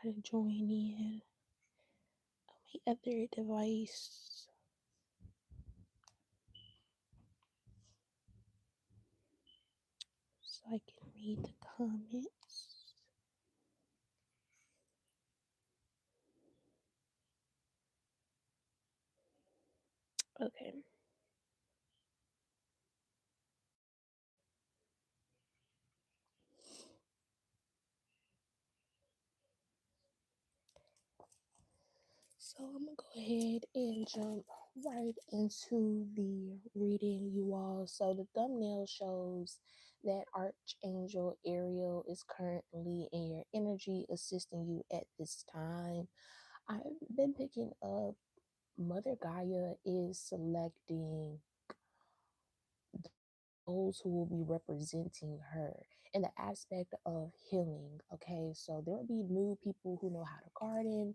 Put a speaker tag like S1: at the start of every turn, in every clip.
S1: try to join in on my other device so I can read the comments. Okay. So I'm gonna go ahead and jump right into the reading, you all. So the thumbnail shows that Archangel Ariel is currently in your energy, assisting you at this time. I've been picking up Mother Gaia is selecting those who will be representing her in the aspect of healing. Okay, so there will be new people who know how to garden,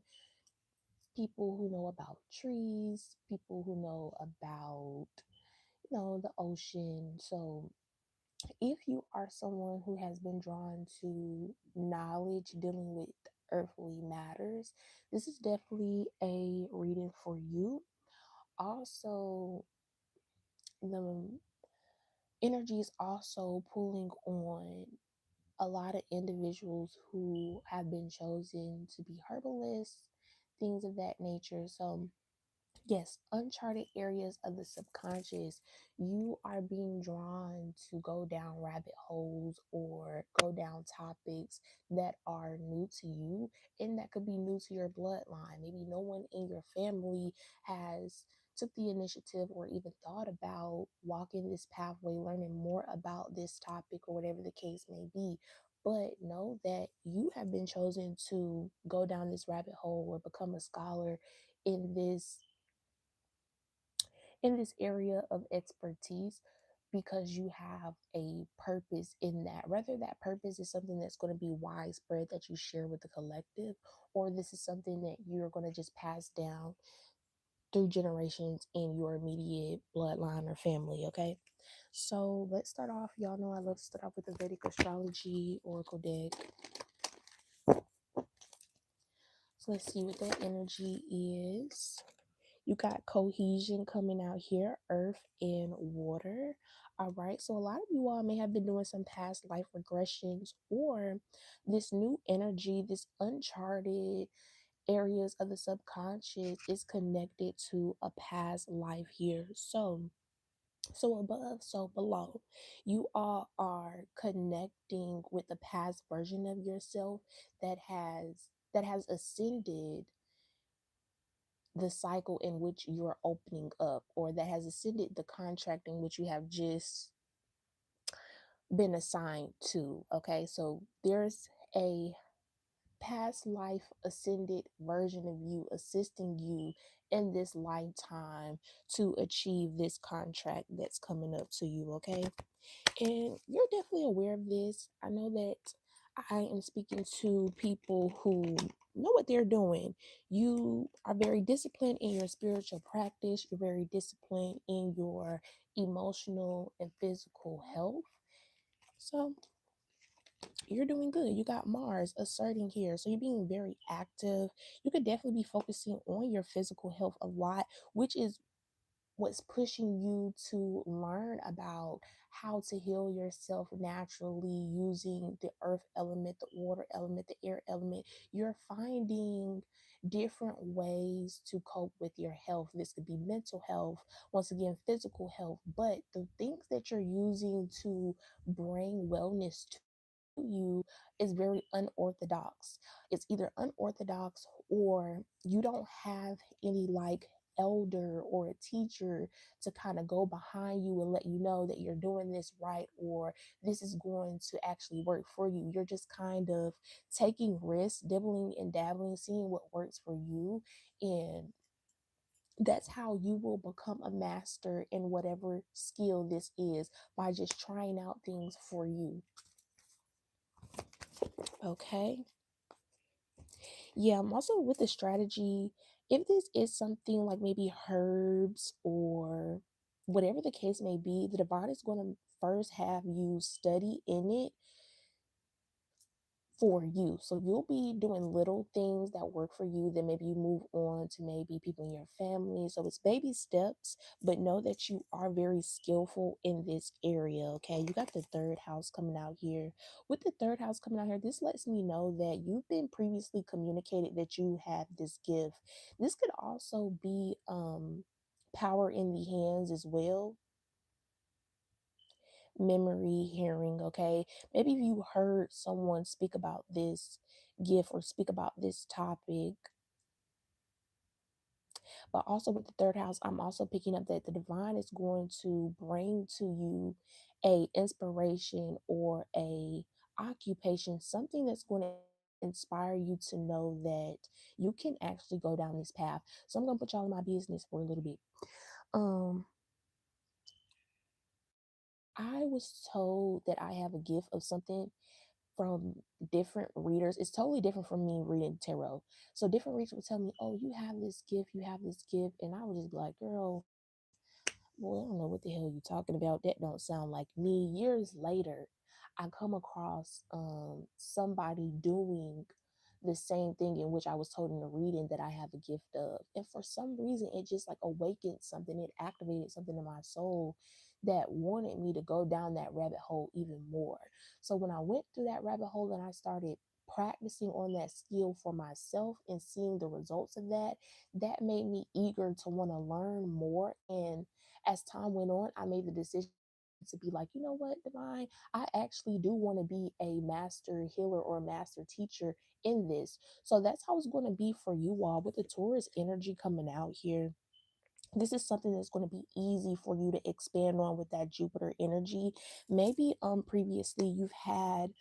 S1: people who know about trees, people who know about, the ocean. So if you are someone who has been drawn to knowledge dealing with earthly matters, this is definitely a reading for you. Also, the energy is also pulling on a lot of individuals who have been chosen to be herbalists, things of that nature. So yes, uncharted areas of the subconscious, you are being drawn to go down rabbit holes or go down topics that are new to you and that could be new to your bloodline. Maybe no one in your family has took the initiative or even thought about walking this pathway, learning more about this topic or whatever the case may be. But know that you have been chosen to go down this rabbit hole or become a scholar in this area of expertise because you have a purpose in that. Whether that purpose is something that's going to be widespread that you share with the collective, or this is something that you're going to just pass down through generations in your immediate bloodline or family. Okay, so let's start off. Y'all know I love to start off with the Vedic astrology oracle deck. So let's see what that energy is. You got cohesion coming out here, earth and water. All right. So a lot of you all may have been doing some past life regressions, or this new energy, this uncharted areas of the subconscious is connected to a past life here. So above, so below, you all are connecting with the past version of yourself that has ascended the cycle in which you're opening up, or that has ascended the contract in which you have just been assigned to. Okay, so there's a past life ascended version of you assisting you in this lifetime to achieve this contract that's coming up to you. Okay, and you're definitely aware of this. I know that I am speaking to people who know what they're doing. You are very disciplined in your spiritual practice, you're very disciplined in your emotional and physical health. So you're doing good. You got Mars asserting here. So you're being very active. You could definitely be focusing on your physical health a lot, which is what's pushing you to learn about how to heal yourself naturally using the earth element, the water element, the air element. You're finding different ways to cope with your health. This could be mental health, once again, physical health, but the things that you're using to bring wellness to you is very unorthodox. It's either unorthodox or you don't have any like elder or a teacher to kind of go behind you and let you know that you're doing this right or this is going to actually work for you. You're just kind of taking risks, dibbling and dabbling, seeing what works for you. And that's how you will become a master in whatever skill this is, by just trying out things for you. Okay. Yeah, I'm also with the strategy. If this is something like maybe herbs or whatever the case may be, the divine is going to first have you study in it for you. So you'll be doing little things that work for you. Then maybe you move on to maybe people in your family. So it's baby steps, but know that you are very skillful in this area. Okay. You got the third house coming out here. With the third house coming out here, this lets me know that you've been previously communicated that you have this gift. This could also be power in the hands as well, memory, hearing, okay? Maybe if you heard someone speak about this gift or speak about this topic, but also with the third house, I'm also picking up that the divine is going to bring to you a inspiration or a occupation, something that's going to inspire you to know that you can actually go down this path. So I'm going to put y'all in my business for a little bit. Um, I was told that I have a gift of something from different readers. It's totally different from me reading tarot. So different readers would tell me, "Oh, you have this gift, you have this gift," and I would just be like, "Girl, boy, I don't know what the hell you talking about. That don't sound like me." Years later, I come across somebody doing the same thing in which I was told in the reading that I have a gift of. And for some reason, it just like awakened something. It activated something in my soul that wanted me to go down that rabbit hole even more. So when I went through that rabbit hole and I started practicing on that skill for myself and seeing the results of that, that made me eager to want to learn more. And as time went on, I made the decision to be like, you know what, Divine, I actually do want to be a master healer or a master teacher in this. So that's how it's going to be for you all with the Taurus energy coming out here. This is something that's going to be easy for you to expand on with that Jupiter energy. Maybe previously you've had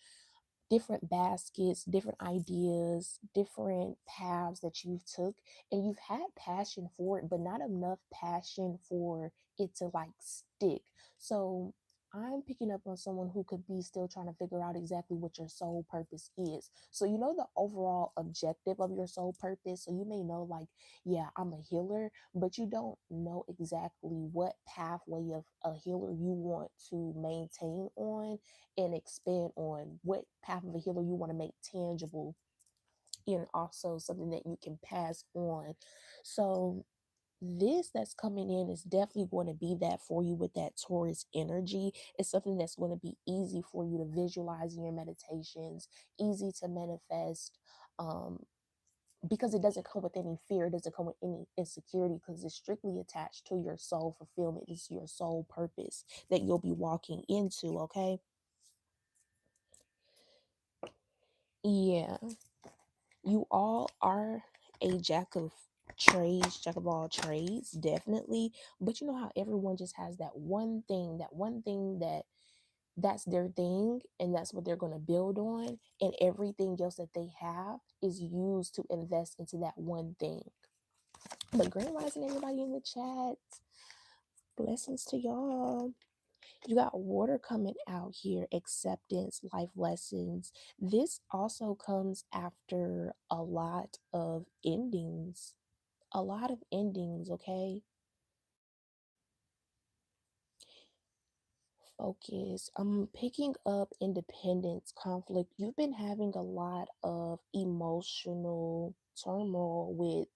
S1: different baskets, different ideas, different paths that you've took, and you've had passion for it, but not enough passion for it to like stick. So I'm picking up on someone who could be still trying to figure out exactly what your soul purpose is. So you know the overall objective of your soul purpose. So you may know like, yeah, I'm a healer, but you don't know exactly what pathway of a healer you want to maintain on and expand on, what path of a healer you want to make tangible and also something that you can pass on. So this that's coming in is definitely going to be that for you with that Taurus energy. It's something that's going to be easy for you to visualize in your meditations, easy to manifest, um, because it doesn't come with any fear, it doesn't come with any insecurity, because it's strictly attached to your soul fulfillment. It's your soul purpose that you'll be walking into, okay? Yeah, you all are a jack of trades, jack of all trades, definitely. But you know how everyone just has that one thing that's their thing, and that's what they're going to build on. And everything else that they have is used to invest into that one thing. But grand rising, everybody in the chat. Blessings to y'all. You got water coming out here, acceptance, life lessons. This also comes after a lot of endings. A lot of endings, okay? Focus. I'm picking up independence, conflict. You've been having a lot of emotional turmoil with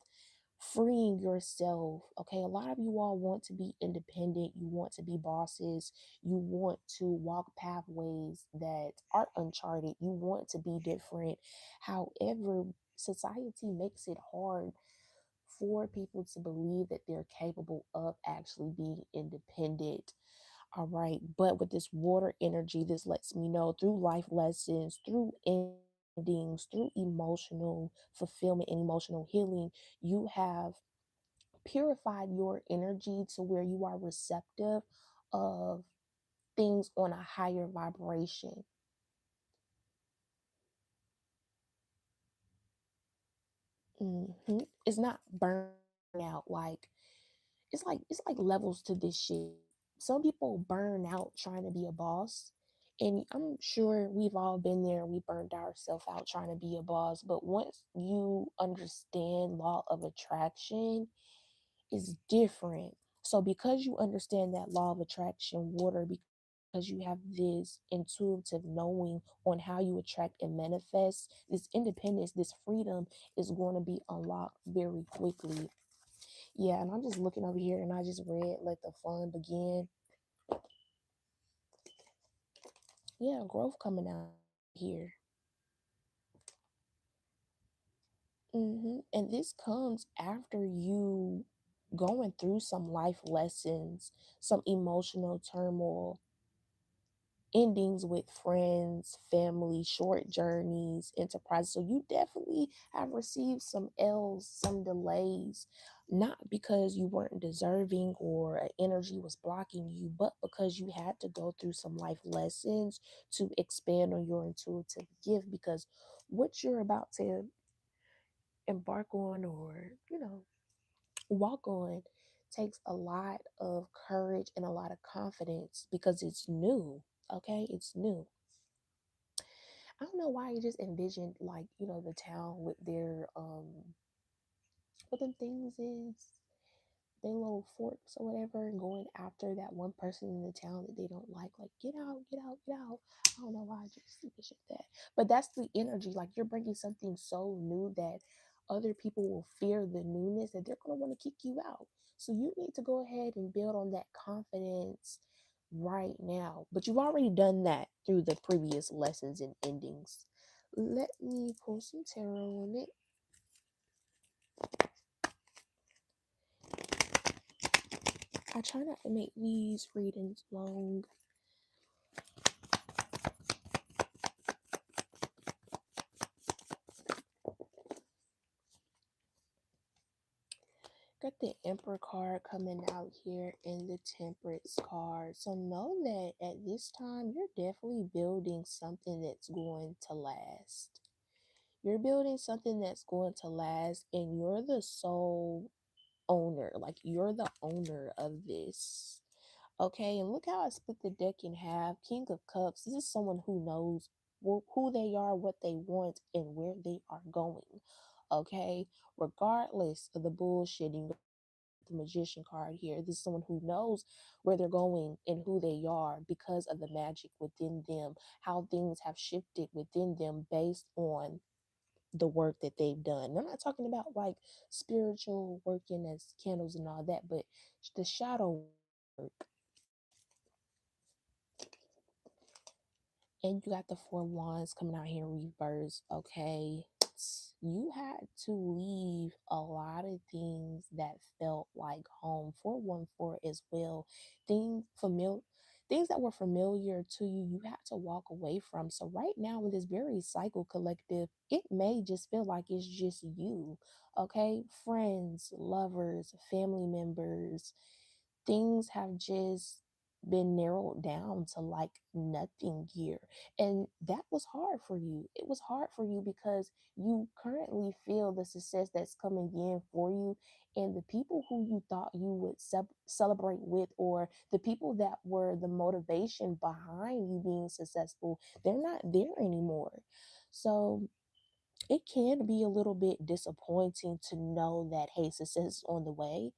S1: freeing yourself. Okay, a lot of you all want to be independent, you want to be bosses, you want to walk pathways that are uncharted, you want to be different. However, society makes it hard for people to believe that they're capable of actually being independent. All right, but with this water energy, this lets me know through life lessons, through endings, through emotional fulfillment and emotional healing, you have purified your energy to where you are receptive of things on a higher vibration. It's not burning out like it's like levels to this shit. Some people burn out trying to be a boss, and I'm sure we've all been there. We burned ourselves out trying to be a boss, but once you understand law of attraction, it's different. So because you understand that law of attraction, water because you have this intuitive knowing on how you attract and manifest this independence, this freedom is going to be unlocked very quickly. Yeah, and I'm just looking over here and I just read let the fun begin. Yeah, growth coming out here. And this comes after you going through some life lessons, some emotional turmoil, endings with friends, family, short journeys, enterprise. So you definitely have received some L's, some delays, not because you weren't deserving or an energy was blocking you, but because you had to go through some life lessons to expand on your intuitive gift. Because what you're about to embark on or, walk on takes a lot of courage and a lot of confidence because it's new. Okay, it's new. I don't know why I just envisioned like, the town with their what them things is, they little forks or whatever, and going after that one person in the town that they don't like get out, get out, get out. I don't know why I just envisioned that. But that's the energy. Like you're bringing something so new that other people will fear the newness that they're gonna want to kick you out. So you need to go ahead and build on that confidence right now. But you've already done that through the previous lessons and endings. Let me pull some tarot on it. I try not to make these readings long. Got the Emperor card coming out here and the Temperance card. So know that at this time, you're definitely building something that's going to last. You're building something that's going to last, and you're the sole owner. Like, you're the owner of this. Okay, and look how I split the deck in half. King of Cups. This is someone who knows who they are, what they want, and where they are going. Okay, regardless of the bullshitting, the Magician card here. This is someone who knows where they're going and who they are because of the magic within them, how things have shifted within them based on the work that they've done. And I'm not talking about like spiritual working as candles and all that, but the shadow work. And you got the Four Wands coming out here in reverse. Okay, you had to leave a lot of things that felt like home. 414 as well. Things that were familiar to you, you had to walk away from. So right now with this very cycle collective, it may just feel like it's just you. Okay, friends, lovers, family members, things have just been narrowed down to like nothing here. And that was hard for you. It was hard for you because you currently feel the success that's coming in for you. And the people who you thought you would celebrate with, or the people that were the motivation behind you being successful, they're not there anymore. So it can be a little bit disappointing to know that, hey, success is on the way,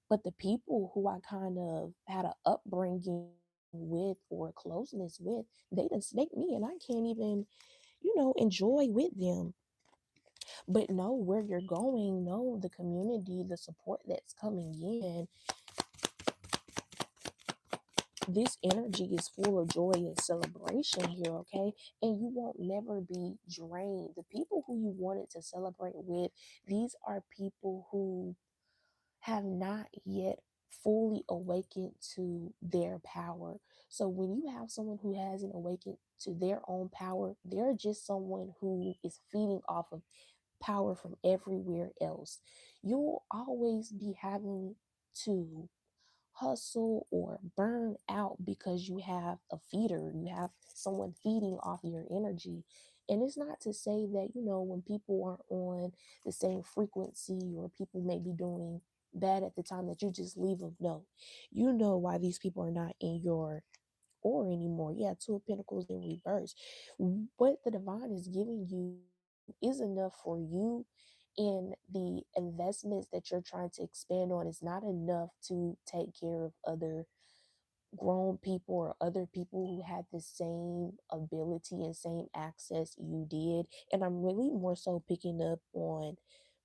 S1: but the people who I kind of had an upbringing with or closeness with, they done snake me and I can't even, enjoy with them. But know where you're going, know the community, the support that's coming in. This energy is full of joy and celebration here, okay? And you won't never be drained. The people who you wanted to celebrate with, these are people who have not yet fully awakened to their power. So when you have someone who hasn't awakened to their own power, they're just someone who is feeding off of power from everywhere else. You'll always be having to hustle or burn out because you have a feeder, you have someone feeding off your energy. And it's not to say that, when people aren't on the same frequency or people may be doing bad at the time that you just leave them. No, you know why these people are not in your or anymore. Yeah, Two of Pentacles in reverse. What the divine is giving you is enough for you, and the investments that you're trying to expand on is not enough to take care of other grown people or other people who had the same ability and same access you did. And I'm really more so picking up on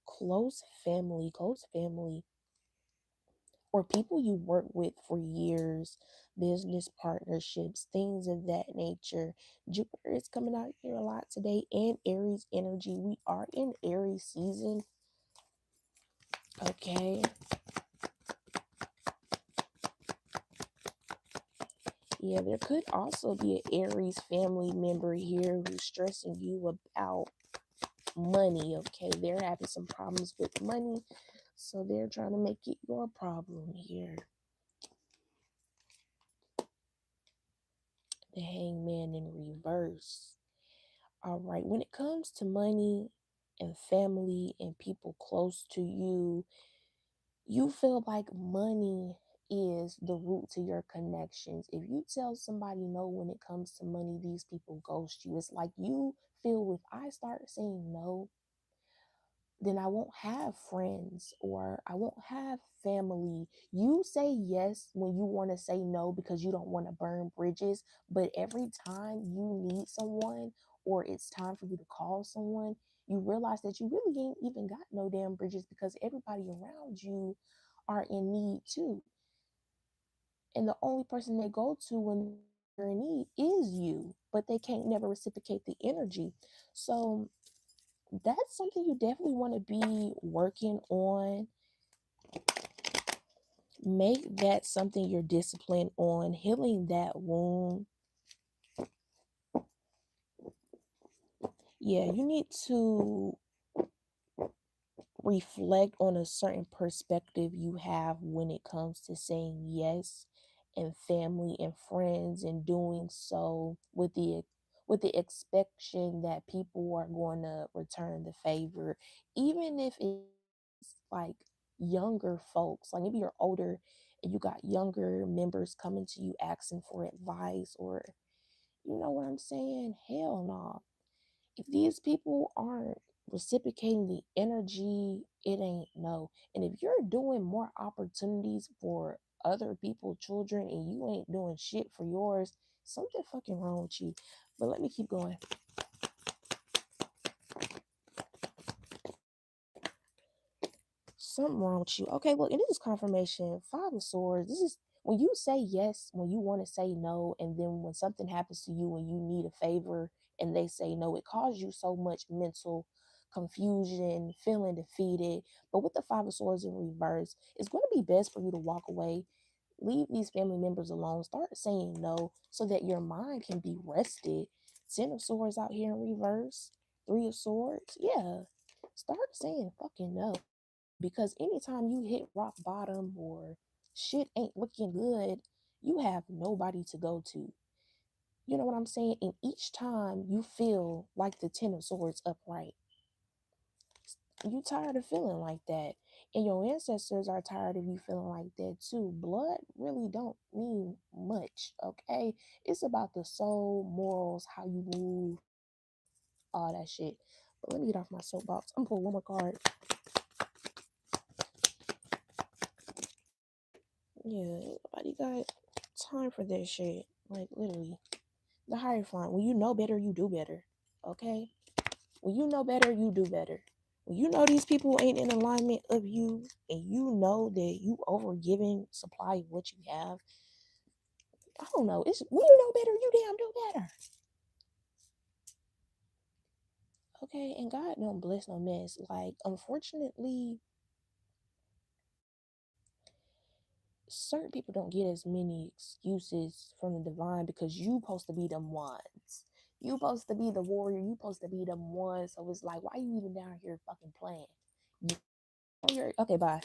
S1: close family, or people you work with for years, business partnerships, things of that nature. Jupiter is coming out here a lot today, and Aries energy. We are in Aries season. Okay. Yeah, there could also be an Aries family member here who's stressing you about money. Okay, they're having some problems with money, so they're trying to make it your problem here. The Hangman in reverse. All right, when it comes to money and family and people close to you, you feel like money is the root to your connections. If you tell somebody no when it comes to money, these people ghost you. It's like you feel, if I start saying no, then I won't have friends or I won't have family. You say yes when you want to say no because you don't want to burn bridges. But every time you need someone or it's time for you to call someone, you realize that you really ain't even got no damn bridges because everybody around you are in need too. And the only person they go to when they're in need is you, but they can't never reciprocate the energy. So that's something you definitely want to be working on. Make that something you're disciplined on, healing that wound. Yeah, you need to reflect on a certain perspective you have when it comes to saying yes and family and friends, and doing so with the expectation that people are going to return the favor, even if it's like younger folks, like maybe you're older and you got younger members coming to you asking for advice, or you know what I'm saying? Hell no. If these people aren't reciprocating the energy, it ain't no. And if you're doing more opportunities for other people, children, and you ain't doing shit for yours, something fucking wrong with you. But let me keep going. Something wrong with you. Okay, look, and this is confirmation. Five of Swords. This is when you say yes, when you want to say no, and then when something happens to you and you need a favor and they say no, it causes you so much mental confusion, feeling defeated. But with the Five of Swords in reverse, it's going to be best for you to walk away, leave these family members alone, start saying no so that your mind can be rested. Ten of Swords out here in reverse, Three of Swords. Yeah, start saying fucking no, because anytime you hit rock bottom or shit ain't looking good, you have nobody to go to. You know what I'm saying? And each time you feel like the Ten of Swords upright, you tired of feeling like that. And your ancestors are tired of you feeling like that too. Blood really don't mean much, okay? It's about the soul, morals, how you move, all that shit. But let me get off my soapbox. I'm gonna pull one more card. Yeah, nobody got time for that shit. Like literally. The Hierophant. When you know better, you do better. Okay? When you know better, you do better. When you know these people ain't in alignment of you, and you know that you over giving supply of what you have, I don't know. It's when you know better, you damn do better. Okay? And God don't bless no mess. Like, unfortunately, certain people don't get as many excuses from the divine because you supposed to be them ones. You supposed to be the warrior. You supposed to be them ones. So it's like, why you even down here fucking playing? Okay, bye.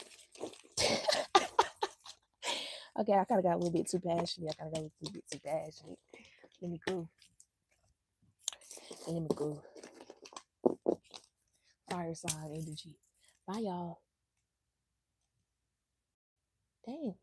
S1: Okay, I kind of got a little bit too passionate. Let me go. Let me go. Fire sign energy. Bye, y'all. Dang.